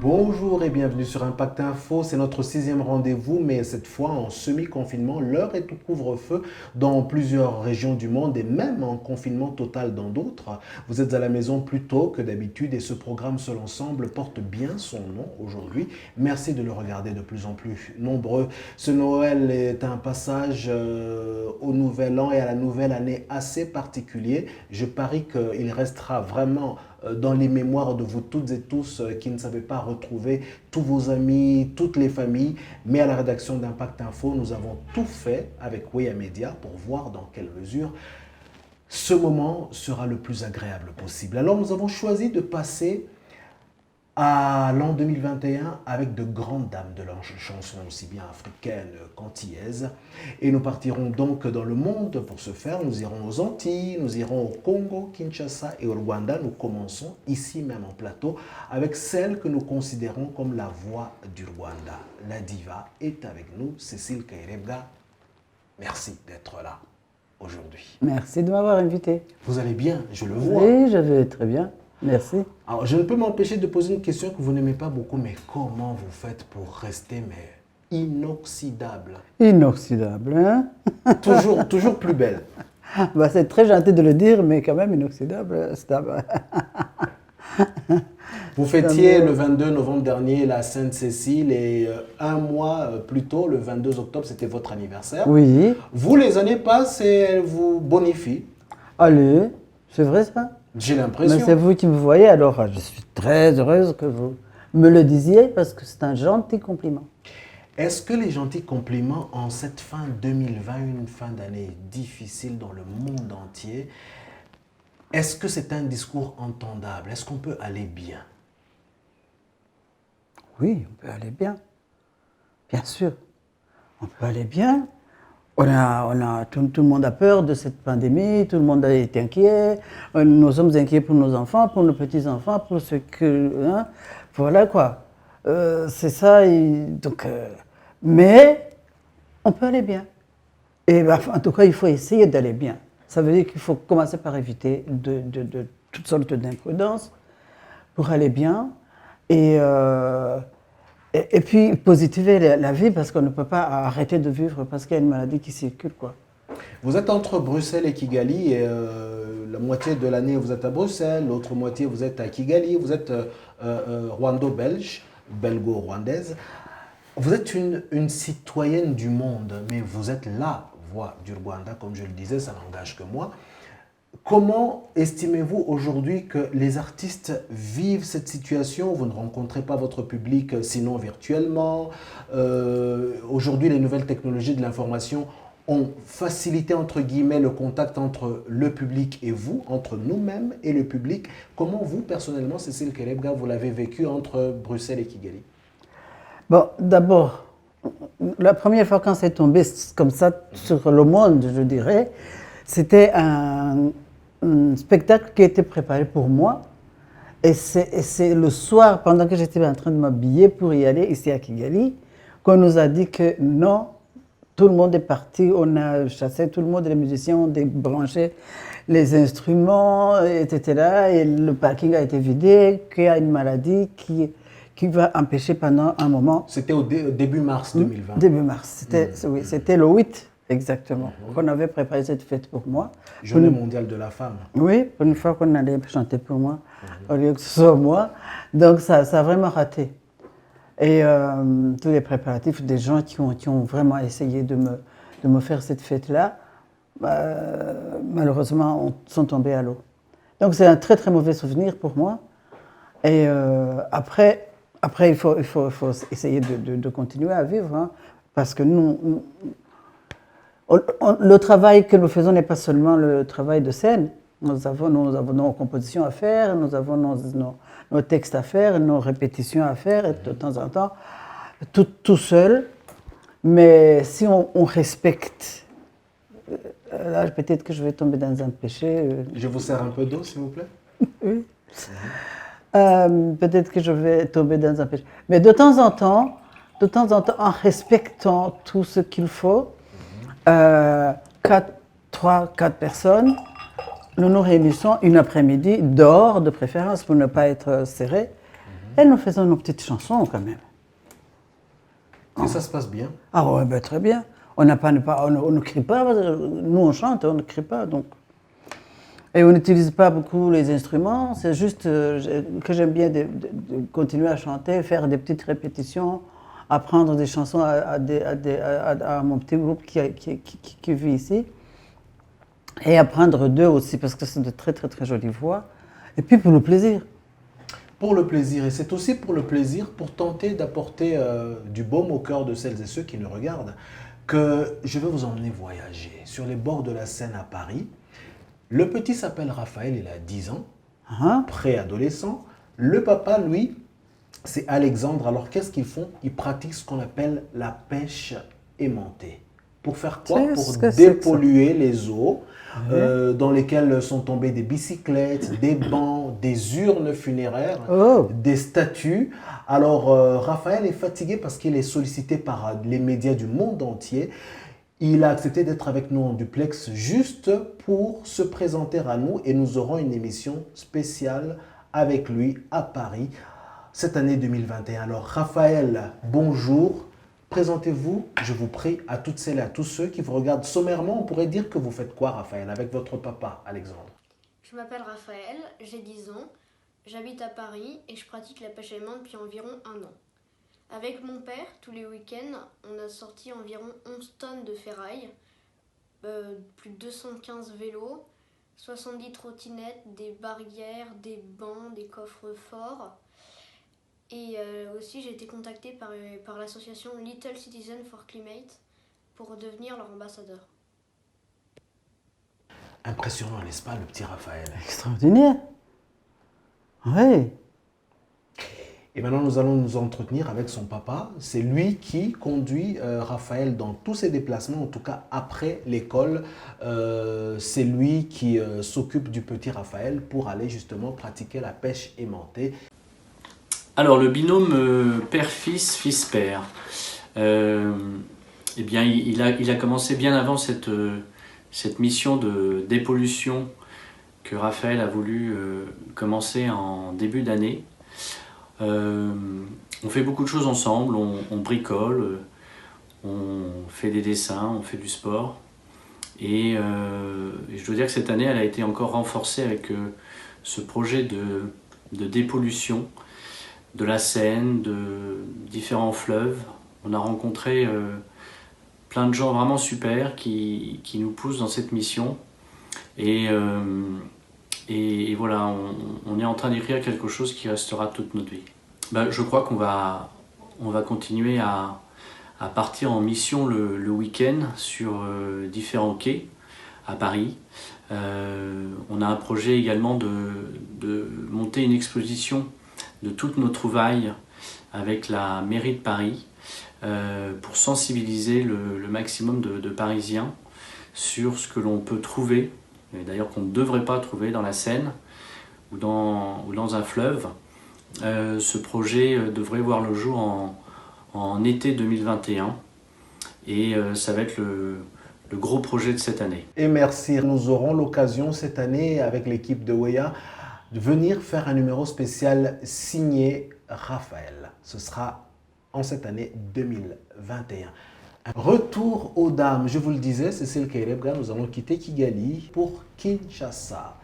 Bonjour et bienvenue sur Impact Info, c'est notre 6e rendez-vous, mais cette fois en semi-confinement. L'heure est au couvre-feu dans plusieurs régions du monde et même en confinement total dans d'autres. Vous êtes à la maison plus tôt que d'habitude et ce programme Seul Ensemble porte bien son nom aujourd'hui. Merci de le regarder de plus en plus nombreux. Ce Noël est un passage au Nouvel An et à la nouvelle année assez particulier. Je parie qu'il restera vraiment dans les mémoires de vous toutes et tous qui ne savez pas retrouver tous vos amis, toutes les familles. Mais à la rédaction d'Impact Info, nous avons tout fait avec Weya Media pour voir dans quelle mesure ce moment sera le plus agréable possible. Alors nous avons choisi de passer à l'an 2021 avec de grandes dames de la chanson aussi bien africaines qu'antillaises. Et nous partirons donc dans le monde pour ce faire. Nous irons aux Antilles, nous irons au Congo, Kinshasa et au Rwanda. Nous commençons ici même en plateau avec celle que nous considérons comme la voix du Rwanda. La diva est avec nous, Cécile Kayirebwa. Merci d'être là aujourd'hui. Merci de m'avoir invité. Vous allez bien, je le vois. Oui, je vais très bien. Merci. Alors, je ne peux m'empêcher de poser une question que vous n'aimez pas beaucoup, mais comment vous faites pour rester inoxydable? Inoxydable, hein? Toujours plus belle. Bah, c'est très gentil de le dire, mais quand même inoxydable. Vous fêtiez le 22 novembre dernier la Sainte-Cécile et un mois plus tôt, le 22 octobre, c'était votre anniversaire. Oui. Vous, les années passent et elles vous bonifient. Allez, c'est vrai ça? J'ai l'impression. Mais c'est vous qui me voyez, alors je suis très heureuse que vous me le disiez parce que c'est un gentil compliment. Est-ce que les gentils compliments en cette fin 2020, une fin d'année difficile dans le monde entier, est-ce que c'est un discours entendable? Est-ce qu'on peut aller bien? Oui, on peut aller bien. Bien sûr. On peut aller bien. Tout le monde a peur de cette pandémie, tout le monde a été inquiet. Nous sommes inquiets pour nos enfants, pour nos petits-enfants, pour ceux que... Hein, voilà quoi. C'est ça. Mais on peut aller bien. Et bah, en tout cas, il faut essayer d'aller bien. Ça veut dire qu'il faut commencer par éviter de toutes sortes d'imprudence pour aller bien. Et puis positiver la vie parce qu'on ne peut pas arrêter de vivre parce qu'il y a une maladie qui circule, quoi. Vous êtes entre Bruxelles et Kigali et la moitié de l'année vous êtes à Bruxelles, l'autre moitié vous êtes à Kigali, vous êtes rwando-belge, belgo-rwandaise. Vous êtes une citoyenne du monde, mais vous êtes la voix du Rwanda, comme je le disais, ça n'engage que moi. Comment estimez-vous aujourd'hui que les artistes vivent cette situation? Vous ne rencontrez pas votre public sinon virtuellement. Aujourd'hui, les nouvelles technologies de l'information ont facilité entre guillemets le contact entre le public et vous, entre nous-mêmes et le public. Comment vous, personnellement, Cécile Kayirebwa, vous l'avez vécu entre Bruxelles et Kigali? Bon, d'abord, la première fois quand c'est tombé comme ça sur le monde, je dirais, c'était un spectacle qui était préparé pour moi. Et c'est le soir, pendant que j'étais en train de m'habiller pour y aller ici à Kigali, qu'on nous a dit que non, tout le monde est parti, on a chassé tout le monde, les musiciens ont débranché les instruments, etc. Et le parking a été vidé, qu'il y a une maladie qui va empêcher pendant un moment. C'était au début mars 2020. Début mars, oui, c'était le 8 exactement, qu'on avait préparé cette fête pour moi. Journée mondiale de la femme. Oui, pour une fois qu'on allait chanter pour moi, au lieu que ce soit moi. Donc ça a vraiment raté. Et tous les préparatifs des gens qui ont vraiment essayé de me faire cette fête-là, malheureusement, sont tombés à l'eau. Donc c'est un très très mauvais souvenir pour moi. Et après il faut essayer de continuer à vivre, hein, parce que le travail que nous faisons n'est pas seulement le travail de scène. Nous avons nos compositions à faire, nous avons nos textes à faire, nos répétitions à faire, et de temps en temps, tout seul. Mais si on respecte, là peut-être que je vais tomber dans un péché. Je vous sers un peu d'eau, s'il vous plaît. Oui. Peut-être que je vais tomber dans un péché. Mais de temps en temps, en respectant tout ce qu'il faut, 3-4 personnes, nous nous réunissons une après-midi, dehors de préférence pour ne pas être serrés, Et nous faisons nos petites chansons quand même. Et ça se passe bien. Ah ouais, ben, très bien. On ne crie pas, nous on chante, on ne crie pas. Donc. Et on n'utilise pas beaucoup les instruments, c'est juste que j'aime bien de continuer à chanter, faire des petites répétitions, apprendre des chansons à mon petit groupe qui vit ici. Et apprendre d'eux aussi, parce que c'est de très très très jolies voix. Et puis pour le plaisir. Pour le plaisir, et c'est aussi pour le plaisir, pour tenter d'apporter du baume au cœur de celles et ceux qui nous regardent, que je vais vous emmener voyager sur les bords de la Seine à Paris. Le petit s'appelle Raphaël, il a 10 ans, préadolescent. Le papa, lui, c'est Alexandre. Alors qu'est-ce qu'ils font? Ils pratiquent ce qu'on appelle la pêche aimantée. Pour faire quoi? Pour dépolluer les eaux dans lesquelles sont tombées des bicyclettes, des bancs, des urnes funéraires, des statues. Alors Raphaël est fatigué parce qu'il est sollicité par les médias du monde entier. Il a accepté d'être avec nous en duplex juste pour se présenter à nous et nous aurons une émission spéciale avec lui à Paris cette année 2021. Alors Raphaël, bonjour. Présentez-vous, je vous prie, à toutes celles et à tous ceux qui vous regardent sommairement. On pourrait dire que vous faites quoi, Raphaël, avec votre papa, Alexandre? Je m'appelle Raphaël, j'ai 10 ans, j'habite à Paris et je pratique la pêche aimante depuis environ 1 an. Avec mon père, tous les week-ends, on a sorti environ 11 tonnes de ferraille, plus de 215 vélos, 70 trottinettes, des barrières, des bancs, des coffres forts. Et aussi, j'ai été contactée par l'association Little Citizen for Climate pour devenir leur ambassadeur. Impressionnant, n'est-ce pas, le petit Raphaël? Extraordinaire. Oui. Et maintenant, nous allons nous entretenir avec son papa. C'est lui qui conduit Raphaël dans tous ses déplacements, en tout cas après l'école. C'est lui qui s'occupe du petit Raphaël pour aller justement pratiquer la pêche aimantée. Alors, le binôme père-fils, fils-père, eh bien, il a commencé bien avant cette mission de dépollution que Raphaël a voulu commencer en début d'année. On fait beaucoup de choses ensemble, on bricole, on fait des dessins, on fait du sport. Et je dois dire que cette année, elle a été encore renforcée avec ce projet de dépollution de la Seine, de différents fleuves. On a rencontré plein de gens vraiment super qui nous poussent dans cette mission. Et voilà, on est en train d'écrire quelque chose qui restera toute notre vie. Ben, je crois qu'on va continuer à partir en mission le week-end sur différents quais à Paris. On a un projet également de monter une exposition de toutes nos trouvailles avec la mairie de Paris pour sensibiliser le maximum de Parisiens sur ce que l'on peut trouver, et d'ailleurs qu'on ne devrait pas trouver dans la Seine ou dans un fleuve. Ce projet devrait voir le jour en été 2021 et ça va être le gros projet de cette année. Et merci, nous aurons l'occasion cette année avec l'équipe de Weya de venir faire un numéro spécial signé Raphaël. Ce sera en cette année 2021. Retour aux dames, je vous le disais, Cécile Kairebga, nous allons quitter Kigali pour Kinshasa.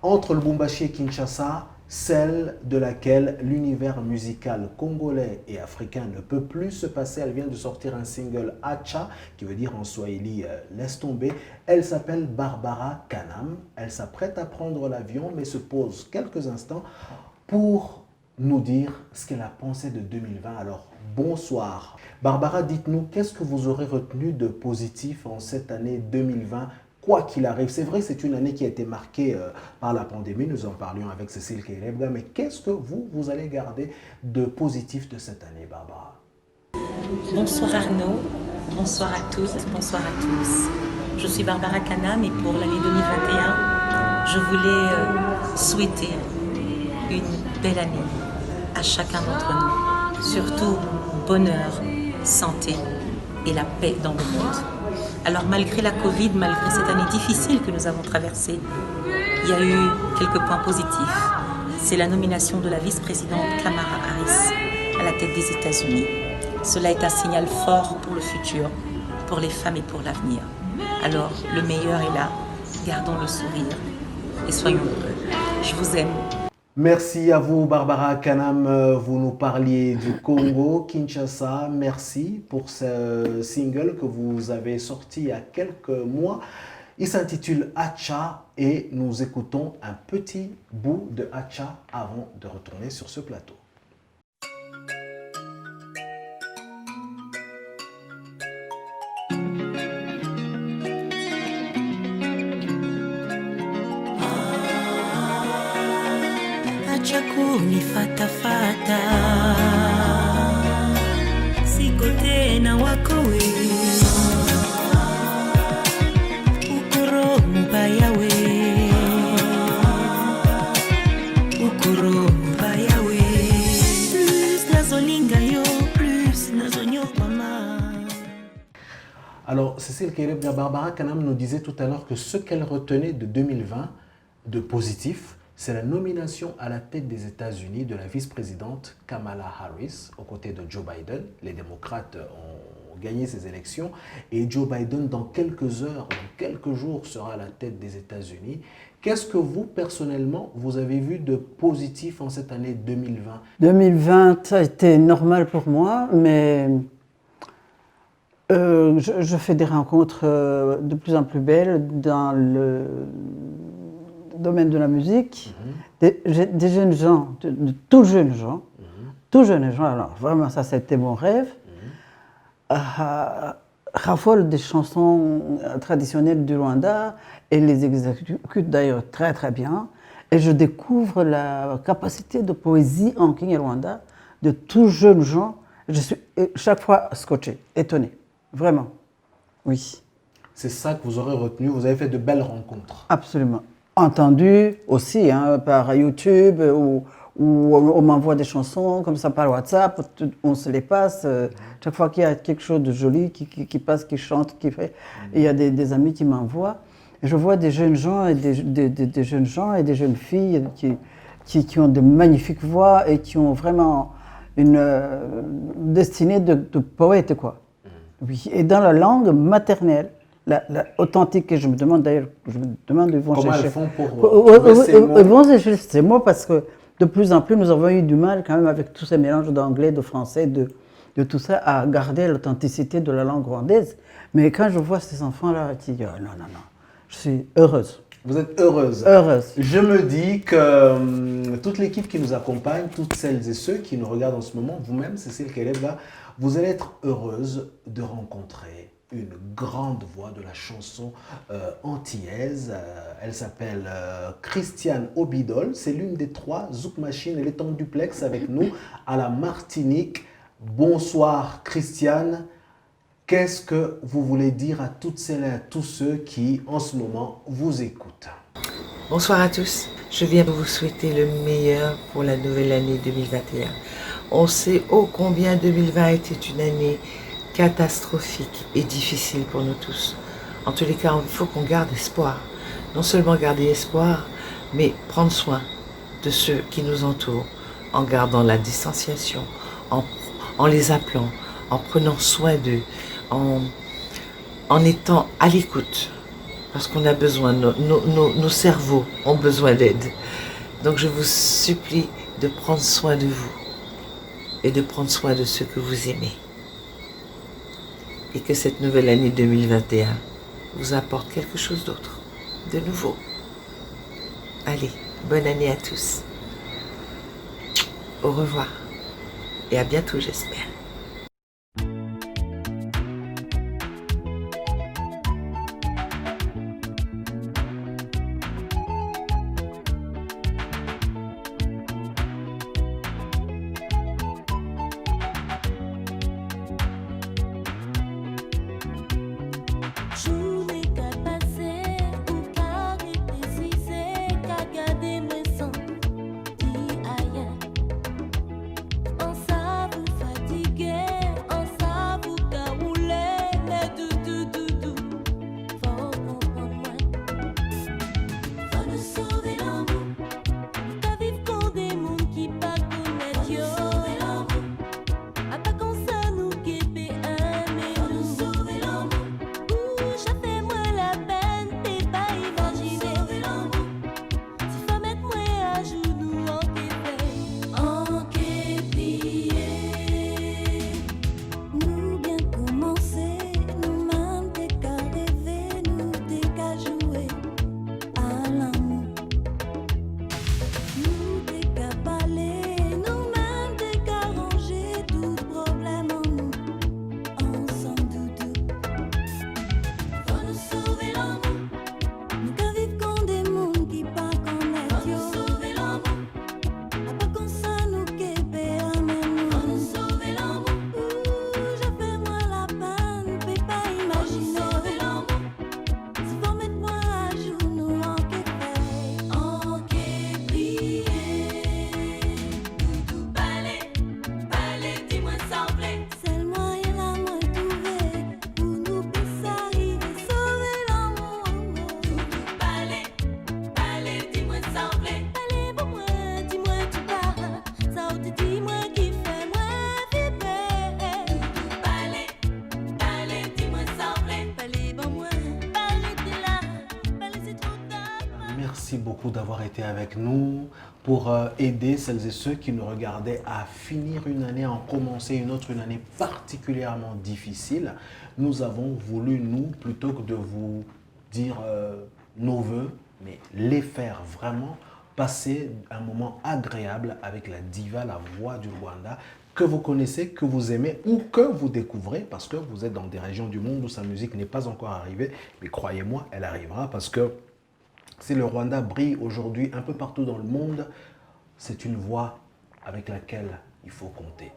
Entre Lubumbashi et Kinshasa, celle de laquelle l'univers musical congolais et africain ne peut plus se passer. Elle vient de sortir un single Acha, qui veut dire en swahili laisse tomber. Elle s'appelle Barbara Kanam. Elle s'apprête à prendre l'avion, mais se pose quelques instants pour nous dire ce qu'elle a pensé de 2020. Alors, bonsoir. Barbara, dites-nous, qu'est-ce que vous aurez retenu de positif en cette année 2020 ? Quoi qu'il arrive, c'est vrai, c'est une année qui a été marquée par la pandémie, nous en parlions avec Cécile Kairebga, mais qu'est-ce que vous allez garder de positif de cette année, Barbara? Bonsoir Arnaud, bonsoir à toutes, bonsoir à tous. Je suis Barbara Kanam et pour l'année 2021, je voulais souhaiter une belle année à chacun d'entre nous. Surtout bonheur, santé et la paix dans le monde. Alors malgré la Covid, malgré cette année difficile que nous avons traversée, il y a eu quelques points positifs. c'est la nomination de la vice-présidente Kamala Harris à la tête des États-Unis. Cela est un signal fort pour le futur, pour les femmes et pour l'avenir. Alors, le meilleur est là, gardons le sourire et soyons heureux. Je vous aime. Merci à vous, Barbara Kanam. Vous nous parliez du Congo, Kinshasa. Merci pour ce single que vous avez sorti il y a quelques mois. Il s'intitule Acha et nous écoutons un petit bout de Acha avant de retourner sur ce plateau. Kuni fata fata sikote na wakowe ukoro mubayawe plus nazolinga yo plus nazonyo mama. Alors Cécile Kerebia, Barbara Kanam nous disait tout à l'heure que ce qu'elle retenait de 2020 de positif, c'est la nomination à la tête des États-Unis de la vice-présidente Kamala Harris aux côtés de Joe Biden. Les démocrates ont gagné ces élections et Joe Biden, dans quelques heures, dans quelques jours, sera à la tête des États-Unis. Qu'est-ce que vous, personnellement, vous avez vu de positif en cette année 2020? 2020 a été normal pour moi, mais je fais des rencontres de plus en plus belles dans le domaine de la musique, des jeunes gens, de tout jeunes gens, alors vraiment ça c'était mon rêve, raffolent des chansons traditionnelles du Rwanda et les exécutent d'ailleurs très très bien, et je découvre la capacité de poésie en Kinyarwanda de tout jeunes gens. Je suis chaque fois scotché, étonné, vraiment, oui. C'est ça que vous aurez retenu, vous avez fait de belles rencontres. Absolument. Entendu aussi par YouTube ou on m'envoie des chansons comme ça par WhatsApp, on se les passe. Chaque fois qu'il y a quelque chose de joli qui passe, qui chante, qui fait, il y a des amis qui m'envoient. Je vois des jeunes gens et des jeunes gens et des jeunes filles qui ont de magnifiques voix et qui ont vraiment une destinée de poète, quoi. Oui, et dans la langue maternelle. La authentique, et je me demande d'ailleurs, ils vont comment chercher. Comment elles font pour ils vont chercher ces mots parce que de plus en plus, nous avons eu du mal quand même avec tous ces mélanges d'anglais, de français, de tout ça, à garder l'authenticité de la langue rwandaise. Mais quand je vois ces enfants-là, je dis, non, je suis heureuse. Vous êtes heureuse. Heureuse. Je me dis que toute l'équipe qui nous accompagne, toutes celles et ceux qui nous regardent en ce moment, vous-même, Cécile Kerebia, vous allez être heureuse de rencontrer une grande voix de la chanson antillaise. Elle s'appelle Christiane Obidol. C'est l'une des 3 Zouk Machine. Elle est en duplex avec nous à la Martinique. Bonsoir Christiane. Qu'est-ce que vous voulez dire à toutes celles et à tous ceux qui en ce moment vous écoutent? Bonsoir à tous. Je viens vous souhaiter le meilleur pour la nouvelle année 2021. On sait ô combien 2020 était une année catastrophique et difficile pour nous tous. En tous les cas, il faut qu'on garde espoir. Non seulement garder espoir, mais prendre soin de ceux qui nous entourent, en gardant la distanciation, en les appelant, en prenant soin d'eux, en étant à l'écoute. Parce qu'on a besoin, nos cerveaux ont besoin d'aide. Donc je vous supplie de prendre soin de vous et de prendre soin de ceux que vous aimez. Et que cette nouvelle année 2021 vous apporte quelque chose d'autre, de nouveau. Allez, bonne année à tous. Au revoir et à bientôt, j'espère. Fatigué. Merci beaucoup d'avoir été avec nous pour aider celles et ceux qui nous regardaient à finir une année, à en commencer une année particulièrement difficile. Nous avons voulu, nous, plutôt que de vous dire nos voeux, mais les faire vraiment passer un moment agréable avec la diva, la voix du Rwanda, que vous connaissez, que vous aimez ou que vous découvrez parce que vous êtes dans des régions du monde où sa musique n'est pas encore arrivée. Mais croyez-moi, elle arrivera parce que si le Rwanda brille aujourd'hui un peu partout dans le monde, c'est une voix avec laquelle il faut compter.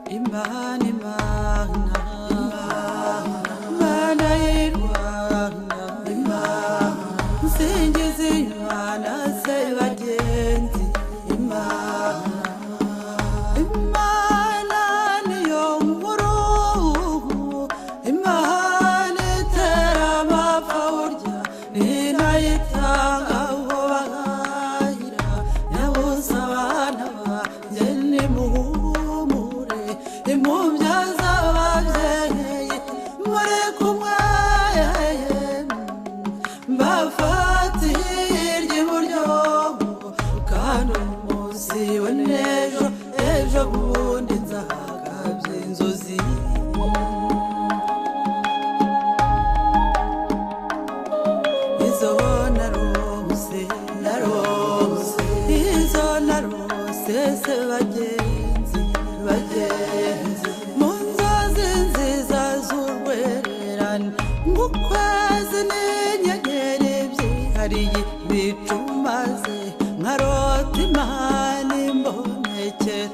Imana, Imana, Imana y'i Rwanda, Imana, nsingiza Imana se bagenzi, Imana, Imana niyo nkuru, Imana itera amapfa burya, ninayitanga aho bahahira, yabuze abana banjye nimuhumure, imubyaza ababyeyi muri kumwe, mbafatiye iry'iburyo kandi umunsi we n'ejo, ejo bundi nzahagabye inzozi. Izo narose, narose, izo narose se bagenzi, bagenzi, mu nzozi nziza z'urwererane, ng'ukwezi n'inyenyeri byihariye bicumaze, nkarota Imana imbonekera,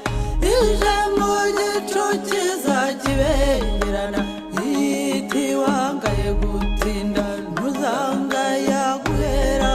ije mu gicu kiza kibengerana, iti wangaye gutinda ntuzangaya guhera.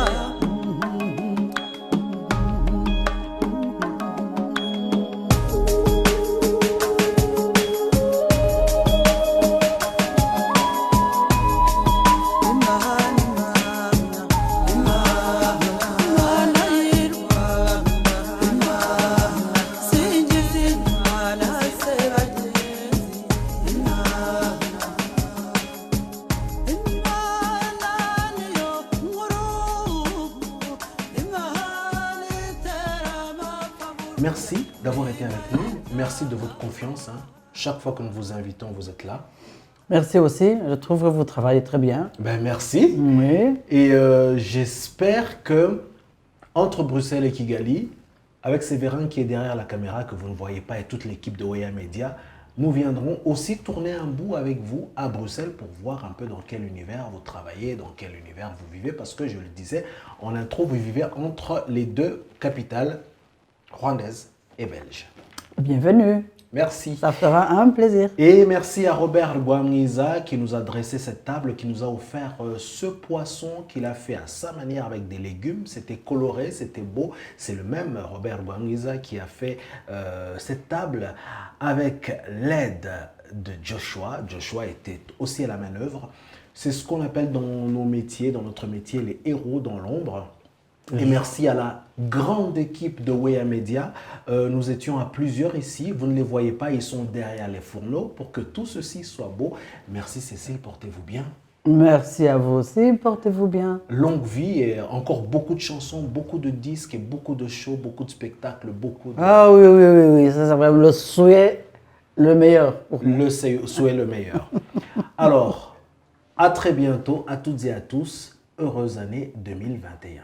Merci d'avoir été avec nous. Merci de votre confiance. Hein. Chaque fois que nous vous invitons, vous êtes là. Merci aussi, je trouve que vous travaillez très bien. Ben, merci. Oui. Et j'espère que entre Bruxelles et Kigali, avec Séverin qui est derrière la caméra, que vous ne voyez pas, et toute l'équipe de Weya Media, nous viendrons aussi tourner un bout avec vous à Bruxelles pour voir un peu dans quel univers vous travaillez, dans quel univers vous vivez. Parce que je le disais, en intro, vous vivez entre les deux capitales rwandaises et belges. Bienvenue. Merci. Ça fera un plaisir. Et merci à Robert Rwamwiza qui nous a dressé cette table, qui nous a offert ce poisson qu'il a fait à sa manière avec des légumes. C'était coloré, c'était beau. C'est le même Robert Rwamwiza qui a fait cette table avec l'aide de Joshua. Joshua était aussi à la manœuvre. C'est ce qu'on appelle dans nos métiers, dans notre métier, les héros dans l'ombre. Et merci à la grande équipe de Weya Media. Nous étions à plusieurs ici. Vous ne les voyez pas, ils sont derrière les fourneaux pour que tout ceci soit beau. Merci Cécile, portez-vous bien. Merci à vous aussi, portez-vous bien. Longue vie et encore beaucoup de chansons, beaucoup de disques et beaucoup de shows, beaucoup de spectacles, beaucoup de... Ah oui, oui, oui, oui, ça c'est vraiment le souhait le meilleur pour moi. Le souhait le meilleur. Alors, à très bientôt, à toutes et à tous. Heureuse année 2021.